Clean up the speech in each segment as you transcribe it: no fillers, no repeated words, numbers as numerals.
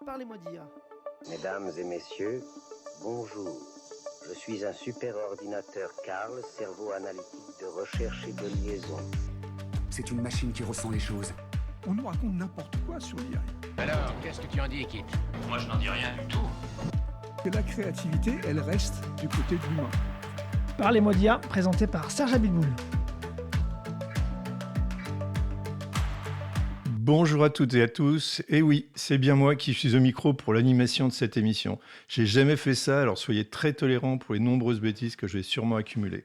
Parlez-moi d'IA. Mesdames et messieurs, bonjour. Je suis un superordinateur Carl, cerveau analytique de recherche et de liaison. C'est une machine qui ressent les choses. On nous raconte n'importe quoi sur l'IA. Alors, qu'est-ce que tu en dis, Kit? Moi, je n'en dis rien du tout. Que la créativité, elle reste du côté de l'humain. Parlez-moi d'IA, présenté par Serge Abitboul. Bonjour à toutes et à tous. Et oui, c'est bien moi qui suis au micro pour l'animation de cette émission. J'ai jamais fait ça, alors soyez très tolérants pour les nombreuses bêtises que je vais sûrement accumuler.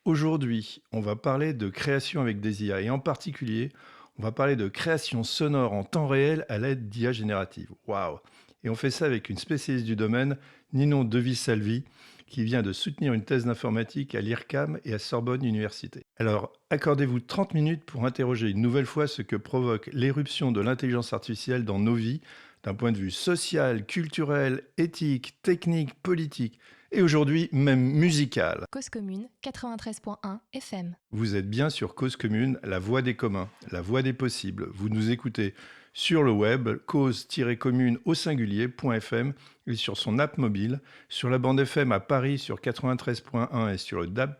Aujourd'hui, on va parler de création avec des IA et en particulier, on va parler de création sonore en temps réel à l'aide d'IA générative. Waouh! Et on fait ça avec une spécialiste du domaine, Ninon Devis-Salvi, qui vient de soutenir une thèse d'informatique à l'IRCAM et à Sorbonne Université. Alors, accordez-vous 30 minutes pour interroger une nouvelle fois ce que provoque l'éruption de l'intelligence artificielle dans nos vies, d'un point de vue social, culturel, éthique, technique, politique, et aujourd'hui même musical. Cause commune, 93.1 FM. Vous êtes bien sur Cause commune, la voix des communs, la voix des possibles. Vous nous écoutez sur le web, cause-commune au singulier.fm et sur son app mobile, sur la bande FM à Paris sur 93.1 et sur le DAB+,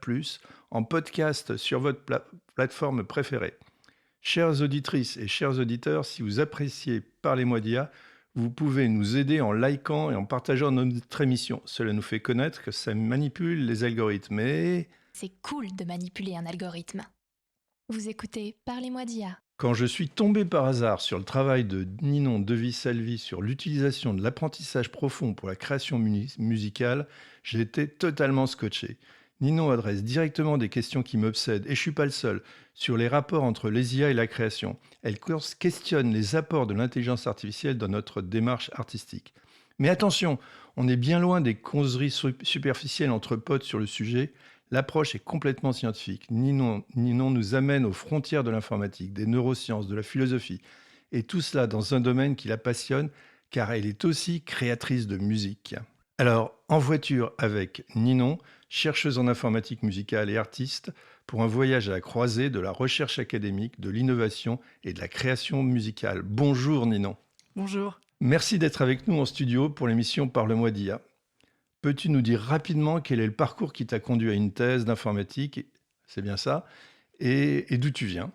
en podcast sur votre plateforme préférée. Chères auditrices et chers auditeurs, si vous appréciez Parlez-moi d'IA, vous pouvez nous aider en likant et en partageant notre émission. Cela nous fait connaître que ça manipule les algorithmes. Et C'est cool de manipuler un algorithme. Vous écoutez Parlez-moi d'IA. quand je suis tombé par hasard sur le travail de Ninon Devis-Salvi sur l'utilisation de l'apprentissage profond pour la création musicale, j'ai été totalement scotché. Ninon adresse directement des questions qui m'obsèdent, et je suis pas le seul, sur les rapports entre les IA et la création. Elle questionne les apports de l'intelligence artificielle dans notre démarche artistique. Mais attention, on est bien loin des causeries superficielles entre potes sur le sujet. L'approche est complètement scientifique. Ninon nous amène aux frontières de l'informatique, des neurosciences, de la philosophie. Et tout cela dans un domaine qui la passionne, car elle est aussi créatrice de musique. Alors, en voiture avec Ninon, chercheuse en informatique musicale et artiste, pour un voyage à la croisée de la recherche académique, de l'innovation et de la création musicale. Bonjour Ninon. Bonjour. Merci d'être avec nous en studio pour l'émission Parle-moi d'IA. Peux-tu nous dire rapidement quel est le parcours qui t'a conduit à une thèse d'informatique, c'est bien ça, et d'où tu viens?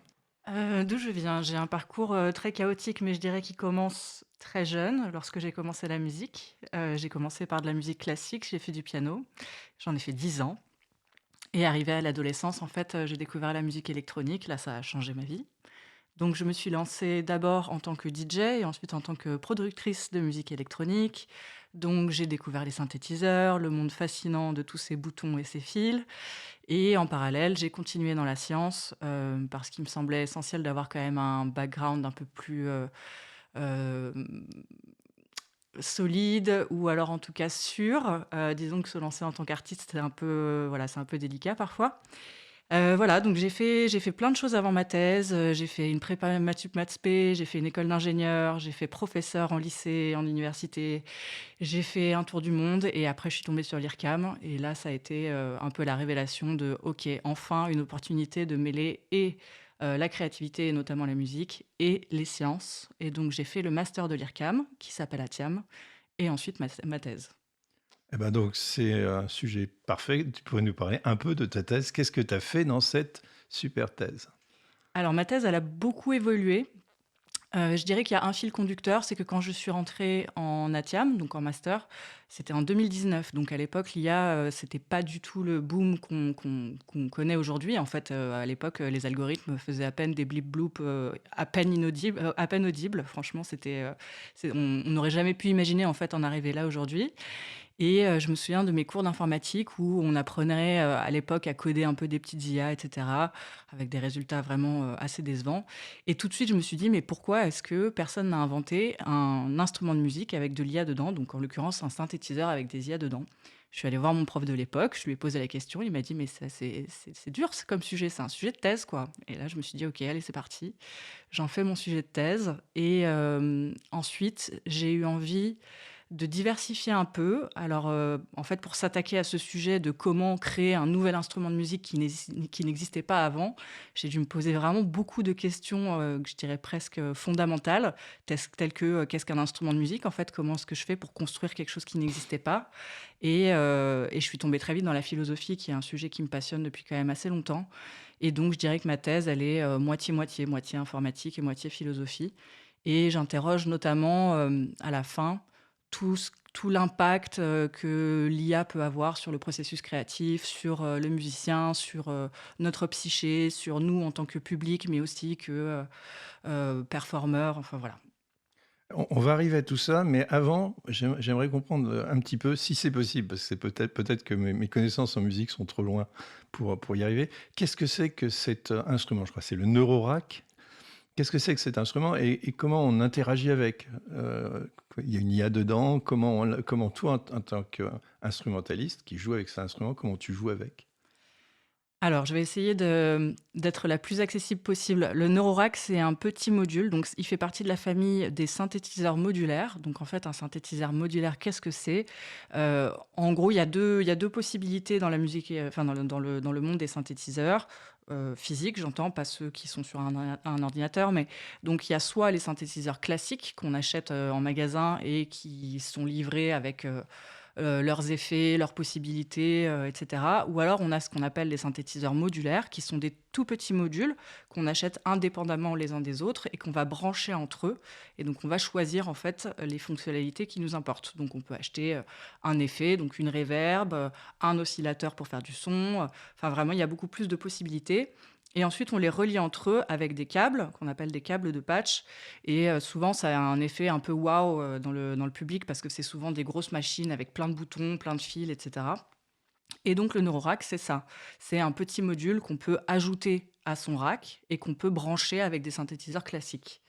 D'où je viens? J'ai un parcours très chaotique, mais je dirais qu'il commence très jeune, lorsque j'ai commencé la musique. J'ai commencé par de la musique classique, j'ai fait du piano. J'en ai fait 10 ans. Et arrivé à l'adolescence, en fait, j'ai découvert la musique électronique. Là, ça a changé ma vie. Donc, je me suis lancée d'abord en tant que DJ et ensuite en tant que productrice de musique électronique. Donc, j'ai découvert les synthétiseurs, le monde fascinant de tous ces boutons et ces fils. Et en parallèle, j'ai continué dans la science parce qu'il me semblait essentiel d'avoir quand même un background un peu plus euh, solide ou alors en tout cas sûr. Disons que se lancer en tant qu'artiste, c'est un peu, voilà, c'est un peu délicat parfois. Voilà, donc j'ai fait plein de choses avant ma thèse. J'ai fait une prépa maths sup maths spé, j'ai fait une école d'ingénieur, j'ai fait professeur en lycée, en université. J'ai fait un tour du monde et après je suis tombée sur l'IRCAM et là ça a été un peu la révélation de OK, enfin une opportunité de mêler et la créativité et notamment la musique et les sciences. Et donc j'ai fait le master de l'IRCAM qui s'appelle ATIAM et ensuite ma thèse. Eh ben donc, c'est un sujet parfait. Tu pourrais nous parler un peu de ta thèse. Qu'est-ce que tu as fait dans cette super thèse? Alors ma thèse, elle a beaucoup évolué. Je dirais qu'il y a un fil conducteur, c'est que quand je suis rentrée en ATIAM, donc en master, c'était en 2019. Donc à l'époque, l'IA, c'était pas du tout le boom qu'on connaît aujourd'hui. En fait, à l'époque, les algorithmes faisaient à peine des blip-bloop, à peine inaudibles, à peine audibles. Franchement, on n'aurait jamais pu imaginer en fait en arriver là aujourd'hui. Et je me souviens de mes cours d'informatique où on apprenait, à l'époque à coder un peu des petites IA et cetera, avec des résultats vraiment, assez décevants. Et tout de suite, je me suis dit: «Mais pourquoi est-ce que personne n'a inventé un instrument de musique avec de l'IA dedans?» donc en l'occurrence un synthétiseur avec des IA dedans. Je suis allée voir mon prof de l'époque, je lui ai posé la question, il m'a dit: «Mais ça c'est dur comme sujet, c'est un sujet de thèse quoi». Et là je me suis dit: «OK, allez c'est parti». J'en fais mon sujet de thèse et ensuite j'ai eu envie de diversifier un peu. Alors, en fait, pour s'attaquer à ce sujet de comment créer un nouvel instrument de musique qui n'existait pas avant, j'ai dû me poser vraiment beaucoup de questions, que je dirais presque fondamentales, telles que qu'est-ce qu'un instrument de musique, en fait, comment est-ce que je fais pour construire quelque chose qui n'existait pas. Et je suis tombée très vite dans la philosophie, qui est un sujet qui me passionne depuis quand même assez longtemps. Et donc, je dirais que ma thèse, elle est moitié-moitié, moitié informatique et moitié philosophie. Et j'interroge notamment à la fin tout l'impact que l'IA peut avoir sur le processus créatif, sur le musicien, sur notre psyché, sur nous en tant que public, mais aussi que performeurs. Enfin voilà. On va arriver à tout ça, mais avant, j'aimerais comprendre un petit peu, si c'est possible, parce que c'est peut-être que mes connaissances en musique sont trop loin pour y arriver. Qu'est-ce que c'est que cet instrument? Je crois que c'est le Neurorack. Qu'est-ce que c'est que cet instrument et comment on interagit avec? Il y a une IA dedans. Comment toi, en tant qu'instrumentaliste qui joue avec cet instrument, comment tu joues avec? Alors, je vais essayer d'être la plus accessible possible. Le Neurorack, c'est un petit module, donc il fait partie de la famille des synthétiseurs modulaires. Donc, en fait, un synthétiseur modulaire, qu'est-ce que c'est? En gros, il y a deux possibilités dans la musique, enfin dans le monde des synthétiseurs. Physiques, j'entends, pas ceux qui sont sur un ordinateur, mais donc il y a soit les synthétiseurs classiques qu'on achète en magasin et qui sont livrés avec leurs effets, leurs possibilités, etc. Ou alors on a ce qu'on appelle les synthétiseurs modulaires, qui sont des tout petits modules qu'on achète indépendamment les uns des autres et qu'on va brancher entre eux. Et donc on va choisir en fait les fonctionnalités qui nous importent. Donc on peut acheter un effet, donc une reverb, un oscillateur pour faire du son. Enfin vraiment, il y a beaucoup plus de possibilités. Et ensuite, on les relie entre eux avec des câbles, qu'on appelle des câbles de patch. Et souvent, ça a un effet un peu waouh dans le public, parce que c'est souvent des grosses machines avec plein de boutons, plein de fils, etc. Et donc, le Neurorack, c'est ça. C'est un petit module qu'on peut ajouter à son rack et qu'on peut brancher avec des synthétiseurs classiques.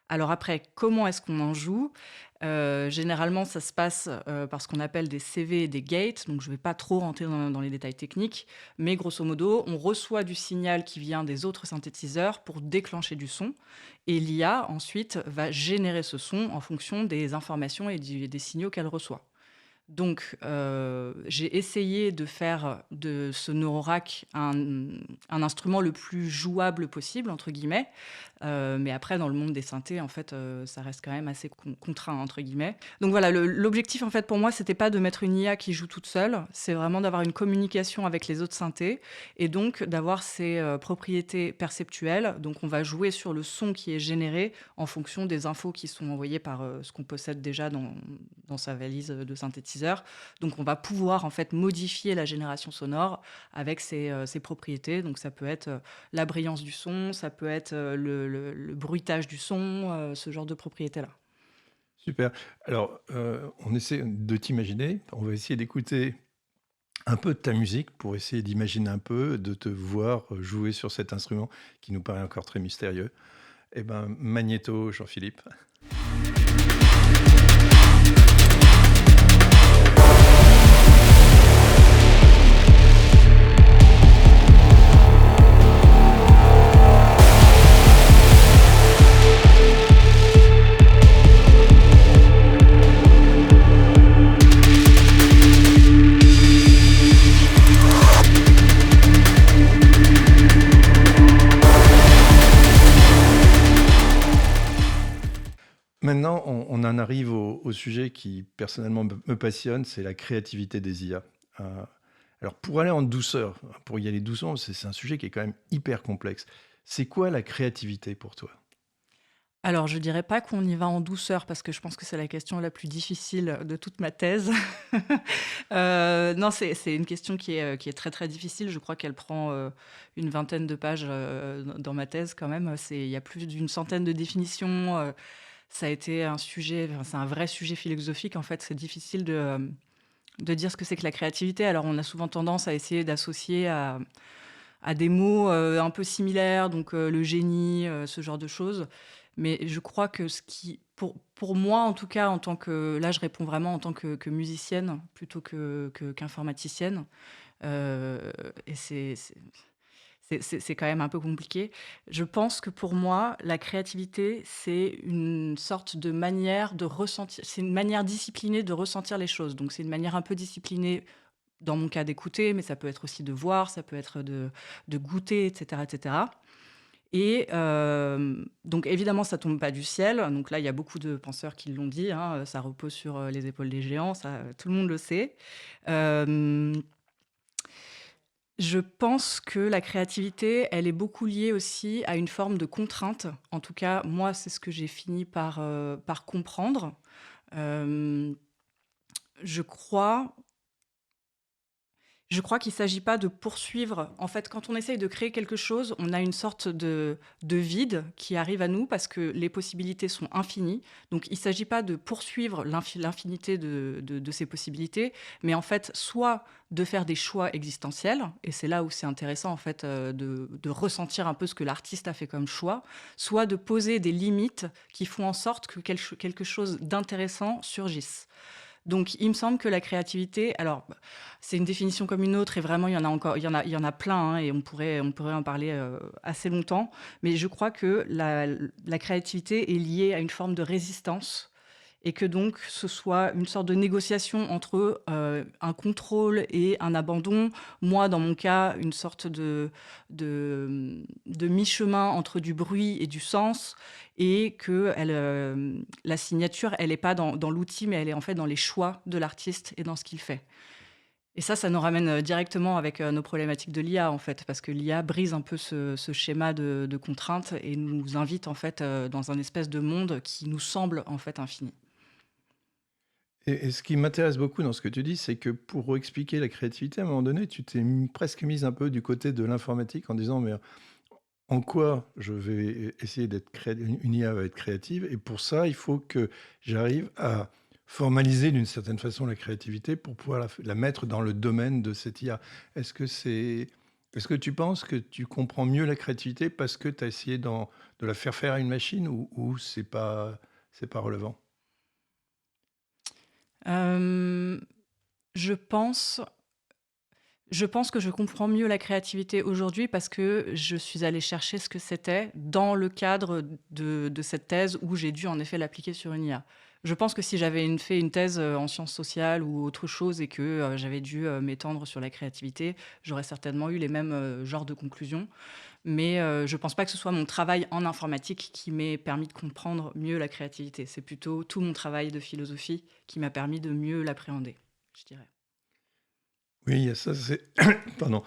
Alors après, comment est-ce qu'on en joue? Généralement, ça se passe par ce qu'on appelle des CV et des gates. Donc, je ne vais pas trop rentrer dans les détails techniques. Mais grosso modo, on reçoit du signal qui vient des autres synthétiseurs pour déclencher du son. Et l'IA, ensuite, va générer ce son en fonction des informations et des signaux qu'elle reçoit. Donc, j'ai essayé de faire de ce Neurorack un instrument le plus jouable possible, entre guillemets. Mais après, dans le monde des synthés, en fait, ça reste quand même assez contraint, entre guillemets. Donc voilà, l'objectif, en fait, pour moi, c'était pas de mettre une IA qui joue toute seule. C'est vraiment d'avoir une communication avec les autres synthés et donc d'avoir ces propriétés perceptuelles. Donc, on va jouer sur le son qui est généré en fonction des infos qui sont envoyées par ce qu'on possède déjà dans sa valise de synthétiseur. Donc, on va pouvoir en fait modifier la génération sonore avec ces propriétés. Donc, ça peut être la brillance du son, ça peut être le bruitage du son, ce genre de propriétés-là. Super. Alors, on essaie de t'imaginer. On va essayer d'écouter un peu de ta musique pour essayer d'imaginer un peu, de te voir jouer sur cet instrument qui nous paraît encore très mystérieux. Eh ben, Magnéto, Jean-Philippe. Maintenant, on en arrive au sujet qui, personnellement, me passionne, c'est la créativité des IA. Alors, pour aller en douceur, pour y aller doucement, c'est un sujet qui est quand même hyper complexe. C'est quoi la créativité pour toi? Alors, je dirais pas qu'on y va en douceur, parce que je pense que c'est la question la plus difficile de toute ma thèse. Non, c'est une question qui est très très difficile. Je crois qu'elle prend une vingtaine de pages dans ma thèse quand même. Il y a plus d'une centaine de définitions. Ça a été un sujet, enfin, c'est un vrai sujet philosophique en fait. C'est difficile de dire ce que c'est que la créativité. Alors, on a souvent tendance à essayer d'associer à des mots un peu similaires, donc le génie, ce genre de choses. Mais je crois que pour moi, en tout cas, en tant que, là, je réponds vraiment en tant que musicienne plutôt qu'informaticienne. Et c'est C'est quand même un peu compliqué. Je pense que pour moi, la créativité, c'est une sorte de manière de ressentir, c'est une manière disciplinée de ressentir les choses. Donc c'est une manière un peu disciplinée, dans mon cas, d'écouter, mais ça peut être aussi de voir, ça peut être de goûter, etc., etc. Et donc évidemment, ça tombe pas du ciel. Donc là, il y a beaucoup de penseurs qui l'ont dit, hein, ça repose sur les épaules des géants, ça, tout le monde le sait. Euh, je pense que la créativité, elle est beaucoup liée aussi à une forme de contrainte. En tout cas, moi, c'est ce que j'ai fini par comprendre. Euh, je crois Je crois qu'il ne s'agit pas de poursuivre. En fait, quand on essaye de créer quelque chose, on a une sorte de vide qui arrive à nous parce que les possibilités sont infinies. Donc, il ne s'agit pas de poursuivre l'infinité de ces possibilités, mais en fait, soit de faire des choix existentiels, et c'est là où c'est intéressant en fait de ressentir un peu ce que l'artiste a fait comme choix, soit de poser des limites qui font en sorte que quelque chose d'intéressant surgisse. Donc, il me semble que la créativité, alors, c'est une définition comme une autre, et vraiment, il y en a encore, il y en a plein, hein, et on pourrait en parler assez longtemps. Mais je crois que la créativité est liée à une forme de résistance, et que donc ce soit une sorte de négociation entre un contrôle et un abandon. Moi, dans mon cas, une sorte de mi-chemin entre du bruit et du sens, et que la signature, elle n'est pas dans l'outil, mais elle est en fait dans les choix de l'artiste et dans ce qu'il fait. Et ça nous ramène directement avec nos problématiques de l'IA, en fait, parce que l'IA brise un peu ce schéma de contraintes et nous invite, en fait, dans un espèce de monde qui nous semble, en fait, infini. Et ce qui m'intéresse beaucoup dans ce que tu dis, c'est que pour expliquer la créativité, à un moment donné, tu t'es presque mise un peu du côté de l'informatique en disant, mais en quoi je vais essayer une IA va être créative, et pour ça, il faut que j'arrive à formaliser d'une certaine façon la créativité pour pouvoir la mettre dans le domaine de cette IA. Est-ce que tu penses que tu comprends mieux la créativité parce que tu as essayé de la faire faire à une machine, ou c'est pas relevant? Euh, je pense, je pense que je comprends mieux la créativité aujourd'hui parce que je suis allée chercher ce que c'était dans le cadre de cette thèse où j'ai dû en effet l'appliquer sur une IA. Je pense que si j'avais fait une thèse en sciences sociales ou autre chose et que j'avais dû m'étendre sur la créativité, j'aurais certainement eu les mêmes genres de conclusions. Mais je ne pense pas que ce soit mon travail en informatique qui m'ait permis de comprendre mieux la créativité. C'est plutôt tout mon travail de philosophie qui m'a permis de mieux l'appréhender, je dirais. Oui, il y a ça, pardon.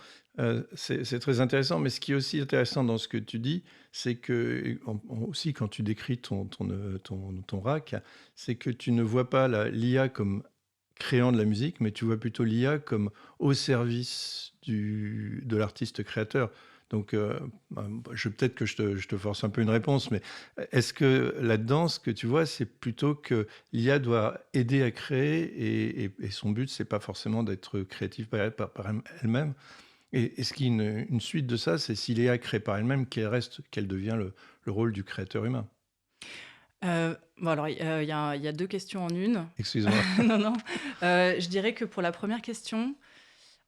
C'est très intéressant, mais ce qui est aussi intéressant dans ce que tu dis, c'est que, aussi quand tu décris ton rack, c'est que tu ne vois pas l'IA comme créant de la musique, mais tu vois plutôt l'IA comme au service de l'artiste créateur. Donc, peut-être que je te force un peu une réponse, mais est-ce que là-dedans, ce que tu vois, c'est plutôt que l'IA doit aider à créer, et son but, c'est pas forcément d'être créative par elle-même. Et ce qui est une suite de ça, c'est si l'IA crée par elle-même, qu'elle devient le rôle du créateur humain. Bon, alors, il y a deux questions en une. Excuse-moi. Non, non. Je dirais que pour la première question,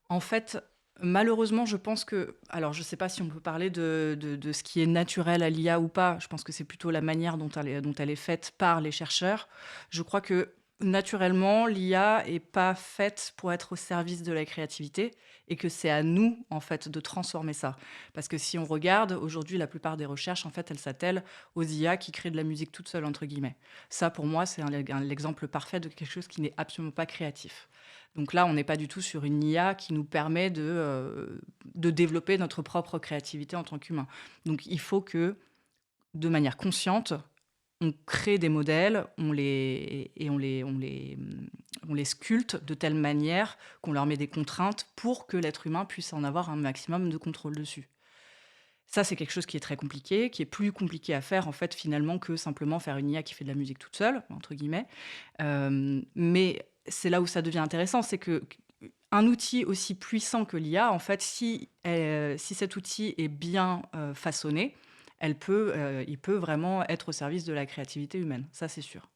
en fait, malheureusement, je pense que... Alors, je ne sais pas si on peut parler de ce qui est naturel à l'IA ou pas. Je pense que c'est plutôt la manière dont elle est faite par les chercheurs. Je crois que, naturellement, l'IA n'est pas faite pour être au service de la créativité et que c'est à nous, en fait, de transformer ça. Parce que si on regarde, aujourd'hui, la plupart des recherches, en fait, elles s'attellent aux IA qui créent de la musique toute seule, entre guillemets. Ça, pour moi, c'est l'exemple parfait de quelque chose qui n'est absolument pas créatif. Donc là, on n'est pas du tout sur une IA qui nous permet de développer notre propre créativité en tant qu'humain. Donc il faut que, de manière consciente, on crée des modèles, on les sculpte de telle manière qu'on leur met des contraintes pour que l'être humain puisse en avoir un maximum de contrôle dessus. Ça, c'est quelque chose qui est très compliqué, qui est plus compliqué à faire, en fait, finalement, que simplement faire une IA qui fait de la musique toute seule, entre guillemets. Mais c'est là où ça devient intéressant, c'est que un outil aussi puissant que l'IA, en fait, si cet outil est bien façonné, il peut vraiment être au service de la créativité humaine. Ça, c'est sûr.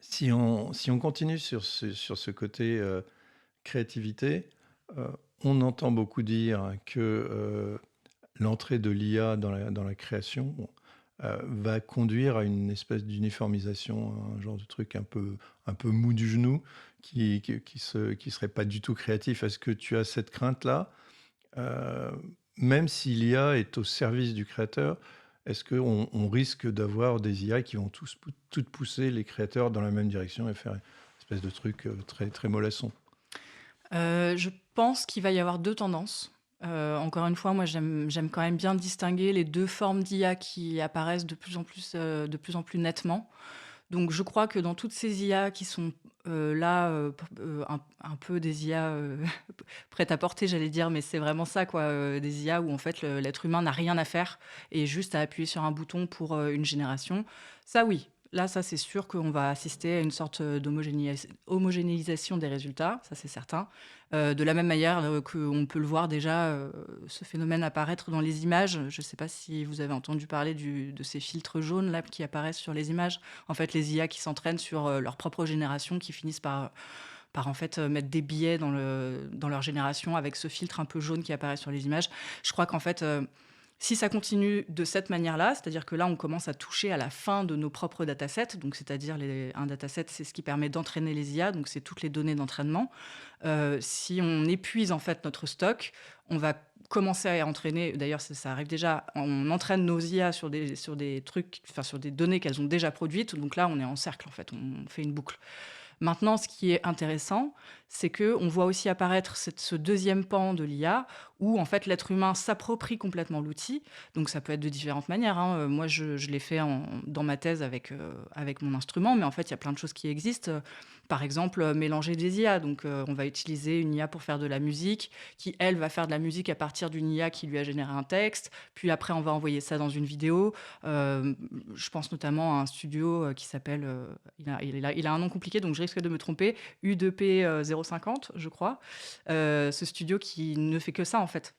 Si on continue sur ce côté créativité, on entend beaucoup dire que l'entrée de l'IA dans la création va conduire à une espèce d'uniformisation, un genre de truc un peu mou du genou qui serait pas du tout créatif. Est-ce que tu as cette crainte-là? Euh, Même si l'IA est au service du créateur, est-ce qu'on risque d'avoir des IA qui vont toutes pousser les créateurs dans la même direction et faire une espèce de truc très, très mollasson? Je pense qu'il va y avoir 2 tendances. Encore une fois, moi, j'aime quand même bien distinguer les 2 formes d'IA qui apparaissent de plus en plus nettement. Donc je crois que dans toutes ces IA qui sont, là, un peu des IA, prêtes à porter, j'allais dire, mais c'est vraiment ça, quoi, des IA où en fait l'être humain n'a rien à faire et juste à appuyer sur un bouton pour, une génération. Ça oui, là, ça c'est sûr qu'on va assister à une sorte, homogénéisation des résultats, ça c'est certain. De la même manière, qu'on peut le voir déjà, ce phénomène apparaître dans les images. Je ne sais pas si vous avez entendu parler de ces filtres jaunes là qui apparaissent sur les images. En fait, les IA qui s'entraînent sur, leur propre génération, qui finissent par en fait, mettre des biais dans leur génération avec ce filtre un peu jaune qui apparaît sur les images. Je crois qu'en fait, si ça continue de cette manière-là, c'est-à-dire que là, on commence à toucher à la fin de nos propres datasets, donc c'est-à-dire un dataset, c'est ce qui permet d'entraîner les IA, donc c'est toutes les données d'entraînement. Si on épuise en fait notre stock, on va commencer à entraîner, d'ailleurs ça arrive déjà, on entraîne nos IA sur des trucs, enfin sur des données qu'elles ont déjà produites, donc là on est en cercle en fait, on fait une boucle. Maintenant, ce qui est intéressant, c'est qu'on voit aussi apparaître ce deuxième pan de l'IA où en fait l'être humain s'approprie complètement l'outil. Donc ça peut être de différentes manières, hein. Moi, je l'ai fait dans ma thèse avec mon instrument, mais en fait, il y a plein de choses qui existent. Par exemple, mélanger des IA. Donc on va utiliser une IA pour faire de la musique, qui, elle, va faire de la musique à partir d'une IA qui lui a généré un texte. Puis après, on va envoyer ça dans une vidéo. Je pense notamment à un studio qui s'appelle... il a un nom compliqué, donc je risque de me tromper. U2P 050, je crois. Ce studio qui ne fait que ça, en fait.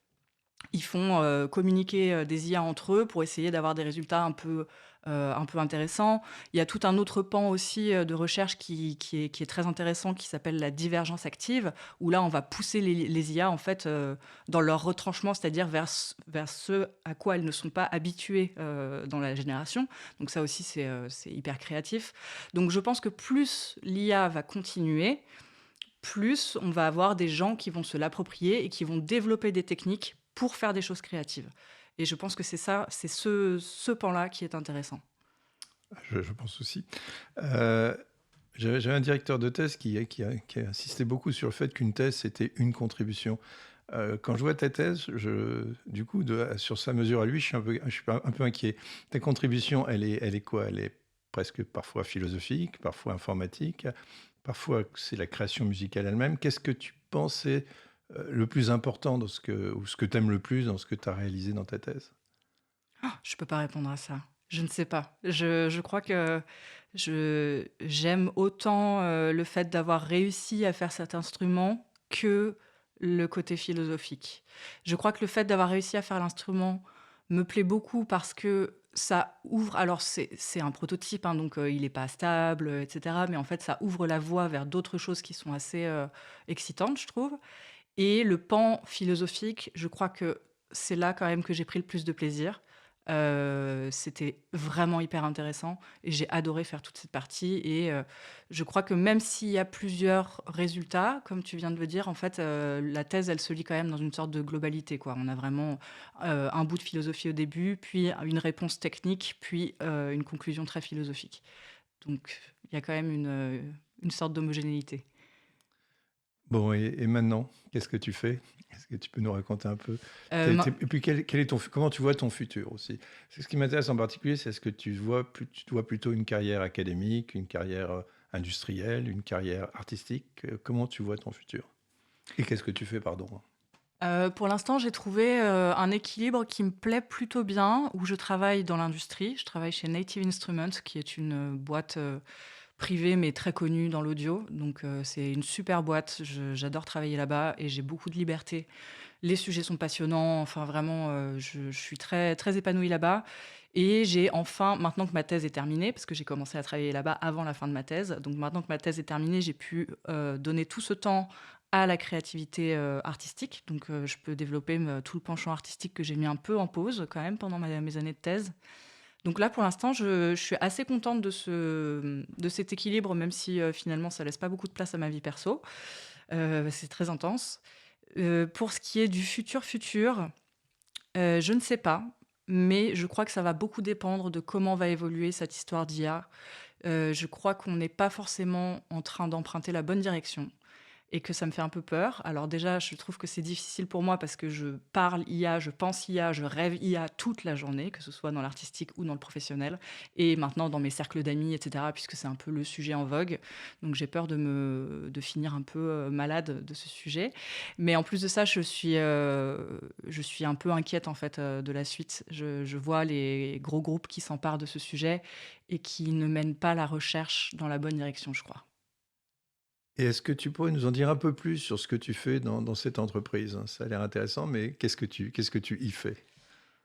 Ils font communiquer des IA entre eux pour essayer d'avoir des résultats un peu intéressants. Il y a tout un autre pan aussi de recherche qui est très intéressant, qui s'appelle la divergence active, où là, on va pousser les IA en fait, dans leur retranchement, c'est-à-dire vers ce à quoi elles ne sont pas habituées dans la génération. Donc ça aussi, c'est hyper créatif. Donc je pense que plus l'IA va continuer, plus on va avoir des gens qui vont se l'approprier et qui vont développer des techniques pour faire des choses créatives. Et je pense que c'est ça, c'est ce pan-là qui est intéressant. Je pense aussi. J'avais un directeur de thèse qui a insisté beaucoup sur le fait qu'une thèse, c'était une contribution. Quand je vois ta thèse, du coup, sur sa mesure à lui, je suis un peu inquiet. Ta contribution, elle est quoi? Elle est presque parfois philosophique, parfois informatique, parfois c'est la création musicale elle-même. Qu'est-ce que tu penses est le plus important ou ce que tu aimes le plus dans ce que tu as réalisé dans ta thèse? Je peux pas répondre à ça. Je ne sais pas. Je crois que j'aime autant le fait d'avoir réussi à faire cet instrument que le côté philosophique. Je crois que le fait d'avoir réussi à faire l'instrument me plaît beaucoup parce que ça ouvre. Alors, c'est un prototype, hein, donc il n'est pas stable, etc. Mais en fait, ça ouvre la voie vers d'autres choses qui sont assez excitantes, je trouve. Et le pan philosophique, je crois que c'est là quand même que j'ai pris le plus de plaisir. C'était vraiment hyper intéressant et j'ai adoré faire toute cette partie. Et je crois que même s'il y a plusieurs résultats, comme tu viens de le dire, en fait, la thèse, elle se lit quand même dans une sorte de globalité, quoi. On a vraiment un bout de philosophie au début, puis une réponse technique, puis une conclusion très philosophique. Donc, il y a quand même une sorte d'homogénéité. Bon, et maintenant, qu'est-ce que tu fais? Est-ce que tu peux nous raconter un peu? Ma- Et puis, quel est comment tu vois ton futur aussi? C'est ce qui m'intéresse en particulier, c'est est-ce que tu vois plutôt une carrière académique, une carrière industrielle, une carrière artistique? Comment tu vois ton futur? Et qu'est-ce que tu fais, pardon? Pour l'instant, j'ai trouvé un équilibre qui me plaît plutôt bien, où je travaille dans l'industrie. Je travaille chez Native Instruments, qui est une boîte privée, mais très connue dans l'audio. Donc, c'est une super boîte. J'adore travailler là-bas et j'ai beaucoup de liberté. Les sujets sont passionnants. Enfin, vraiment, je suis très, très épanouie là-bas. Et j'ai enfin, maintenant que ma thèse est terminée, parce que j'ai commencé à travailler là-bas avant la fin de ma thèse, donc maintenant que ma thèse est terminée, j'ai pu donner tout ce temps à la créativité artistique. Donc, je peux développer tout le penchant artistique que j'ai mis un peu en pause quand même pendant mes années de thèse. Donc là, pour l'instant, je suis assez contente de cet équilibre, même si finalement, ça laisse pas beaucoup de place à ma vie perso. C'est très intense. Pour ce qui est du futur, je ne sais pas, mais je crois que ça va beaucoup dépendre de comment va évoluer cette histoire d'IA. Je crois qu'on n'est pas forcément en train d'emprunter la bonne direction et que ça me fait un peu peur. Alors déjà, je trouve que c'est difficile pour moi parce que je parle IA, je pense IA, je rêve IA toute la journée, que ce soit dans l'artistique ou dans le professionnel, et maintenant dans mes cercles d'amis, etc., puisque c'est un peu le sujet en vogue. Donc j'ai peur de finir un peu malade de ce sujet. Mais en plus de ça, je suis un peu inquiète en fait de la suite. Je vois les gros groupes qui s'emparent de ce sujet et qui ne mènent pas la recherche dans la bonne direction, je crois. Et est-ce que tu pourrais nous en dire un peu plus sur ce que tu fais dans cette entreprise? Ça a l'air intéressant, mais qu'est-ce que tu y fais?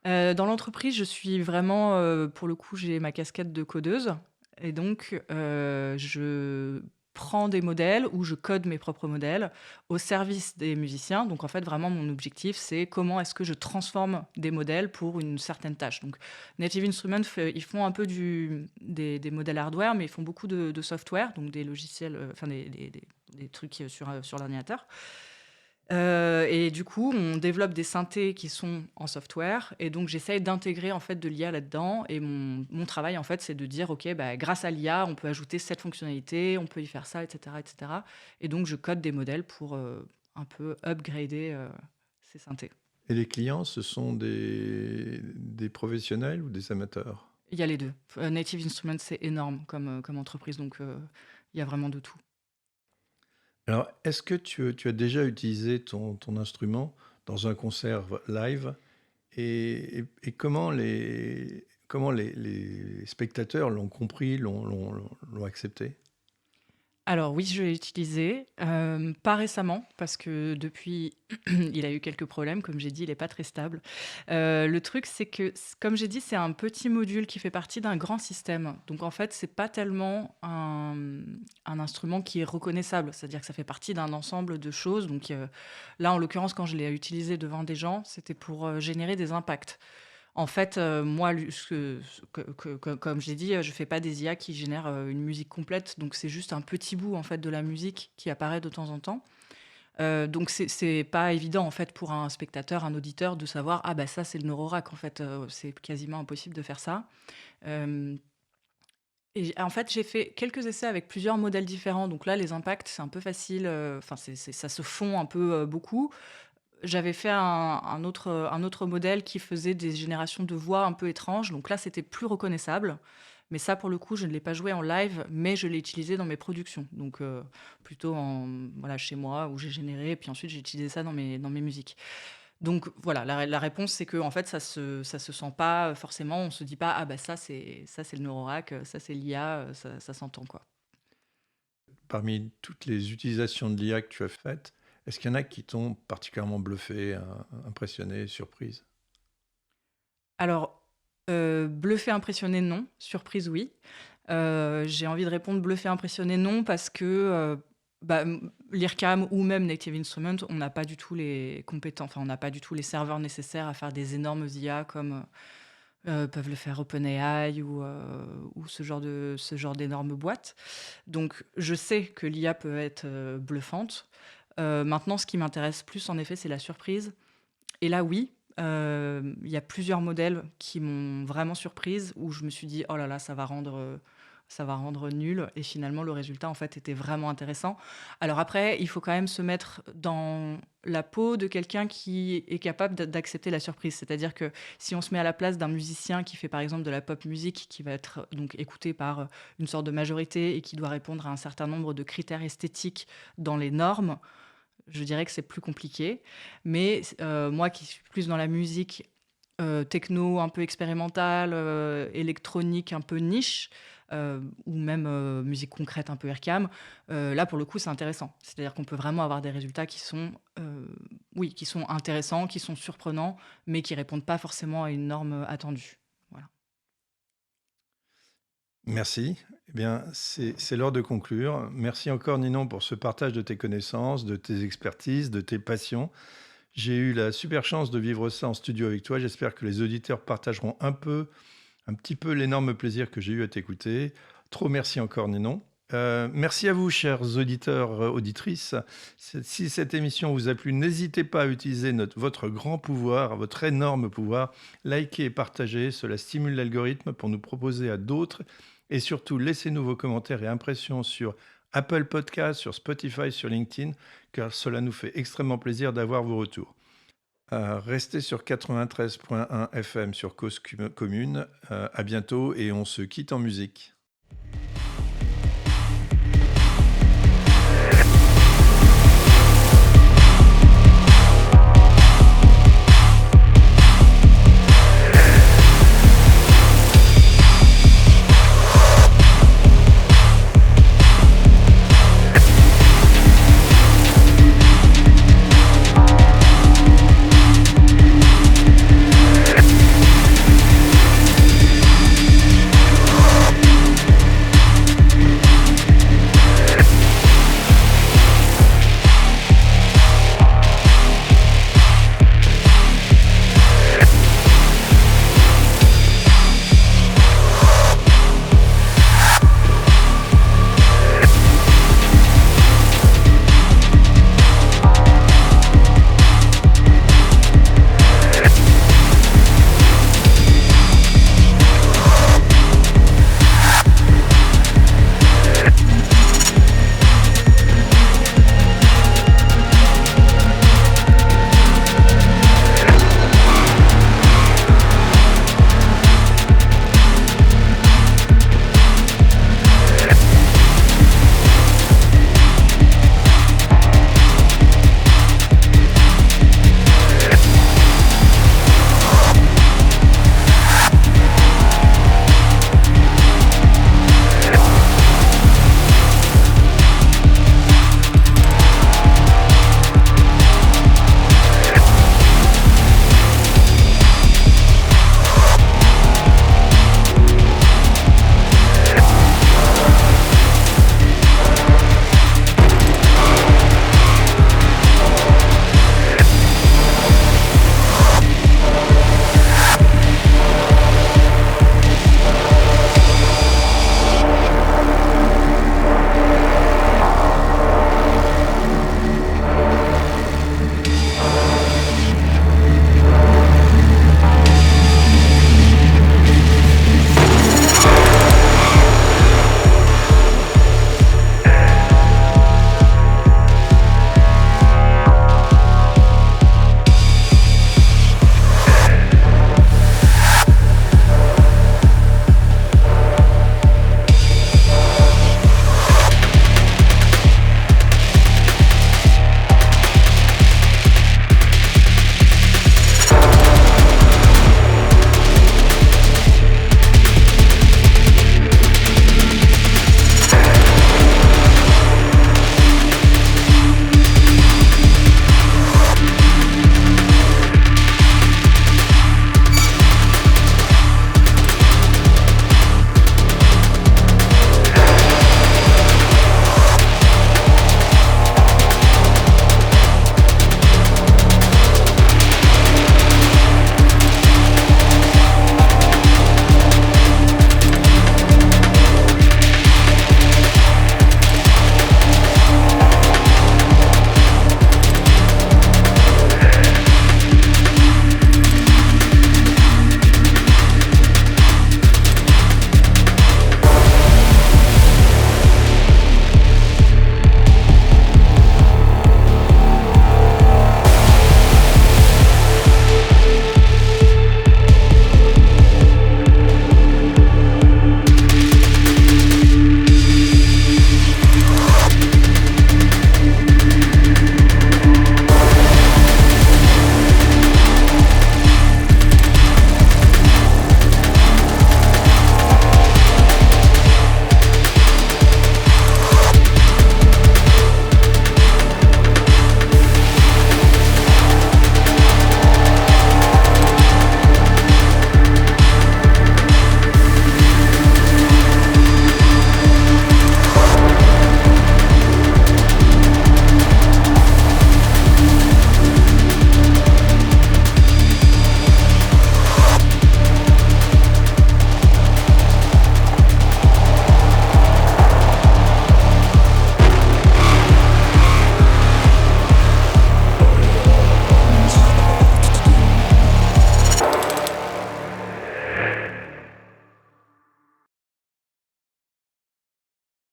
Dans l'entreprise, je suis vraiment, pour le coup, j'ai ma casquette de codeuse et donc je prends des modèles ou je code mes propres modèles au service des musiciens. Donc en fait, vraiment, mon objectif, c'est comment est-ce que je transforme des modèles pour une certaine tâche. Donc Native Instruments, ils font un peu des modèles hardware, mais ils font beaucoup de software, donc des logiciels, enfin des trucs sur l'ordinateur. Et du coup, on développe des synthés qui sont en software et donc j'essaye d'intégrer en fait de l'IA là-dedans et mon travail en fait, c'est de dire: «OK, bah, grâce à l'IA, on peut ajouter cette fonctionnalité, on peut y faire ça et cetera et cetera» et donc je code des modèles pour, un peu upgrader, ces synthés. Et les clients, ce sont des professionnels ou des amateurs? Il y a les 2. Native Instruments, c'est énorme comme entreprise donc il y a vraiment de tout. Alors, est-ce que tu as déjà utilisé ton instrument dans un concert live et comment les spectateurs l'ont compris, l'ont accepté? Alors oui, je l'ai utilisé, pas récemment parce que depuis, il a eu quelques problèmes. Comme j'ai dit, il est pas très stable. Le truc, c'est que comme j'ai dit, c'est un petit module qui fait partie d'un grand système. Donc en fait, c'est pas tellement un instrument qui est reconnaissable. C'est-à-dire que ça fait partie d'un ensemble de choses. Donc là, en l'occurrence, quand je l'ai utilisé devant des gens, c'était pour, générer des impacts. En fait, moi, comme j'ai dit, je fais pas des IA qui génèrent, une musique complète, donc c'est juste un petit bout, en fait, de la musique qui apparaît de temps en temps. Donc c'est pas évident, en fait, pour un spectateur, un auditeur de savoir: «Ah bah ça, c'est le Neurorack», en fait, c'est quasiment impossible de faire ça. Hem et en fait, j'ai fait quelques essais avec plusieurs modèles différents, donc là, les impacts, c'est un peu facile, enfin, ça se fond un peu, beaucoup. J'avais fait un autre modèle qui faisait des générations de voix un peu étranges, donc là, c'était plus reconnaissable. Mais ça, pour le coup, je ne l'ai pas joué en live, mais je l'ai utilisé dans mes productions. Donc, plutôt voilà, chez moi, où j'ai généré, puis ensuite, j'ai utilisé ça dans mes musiques. Donc voilà, la réponse, c'est que en fait, ça se sent pas forcément. On se dit pas: «Ah bah ça c'est le Neurorack, ça c'est l'IA», ça s'entend, quoi. Parmi toutes les utilisations de l'IA que tu as faites, est-ce qu'il y en a qui t'ont particulièrement bluffé, impressionné, surprise? Alors, bluffé, impressionné, non. Surprise, oui. J'ai envie de répondre bluffé, impressionné, non, parce que, bah, l'IRCAM ou même Native Instruments, on n'a pas du tout les compétences, enfin, on n'a pas du tout les serveurs nécessaires à faire des énormes IA comme, peuvent le faire OpenAI ou ce genre d'énormes boîtes. Donc je sais que l'IA peut être, bluffante. Maintenant, ce qui m'intéresse plus, en effet, c'est la surprise. Et là, oui, il y a plusieurs modèles qui m'ont vraiment surprise, où je me suis dit: «Oh là là, ça va rendre nul» et finalement, le résultat, en fait, était vraiment intéressant. Alors après, il faut quand même se mettre dans la peau de quelqu'un qui est capable d'accepter la surprise. C'est-à-dire que si on se met à la place d'un musicien qui fait, par exemple, de la pop musique, qui va être donc écouté par, une sorte de majorité et qui doit répondre à un certain nombre de critères esthétiques dans les normes, je dirais que c'est plus compliqué. Mais moi qui suis plus dans la musique techno un peu expérimentale, électronique un peu niche, ou même musique concrète un peu aircam, là pour le coup c'est intéressant. C'est-à-dire qu'on peut vraiment avoir des résultats qui sont, oui, qui sont intéressants, qui sont surprenants, mais qui répondent pas forcément à une norme attendue. Voilà. Merci. Eh bien, c'est l'heure de conclure. Merci encore, Ninon, pour ce partage de tes connaissances, de tes expertises, de tes passions. J'ai eu la super chance de vivre ça en studio avec toi. J'espère que les auditeurs partageront un petit peu l'énorme plaisir que j'ai eu à t'écouter. Trop merci encore, Ninon. Merci à vous, chers auditeurs, auditrices. Si cette émission vous a plu, n'hésitez pas à utiliser votre grand pouvoir, votre énorme pouvoir. Likez et partagez, cela stimule l'algorithme pour nous proposer à d'autres. Et surtout, laissez-nous vos commentaires et impressions sur Apple Podcasts, sur Spotify, sur LinkedIn, car cela nous fait extrêmement plaisir d'avoir vos retours. Restez sur 93.1 FM sur Cause Commune. À bientôt et on se quitte en musique.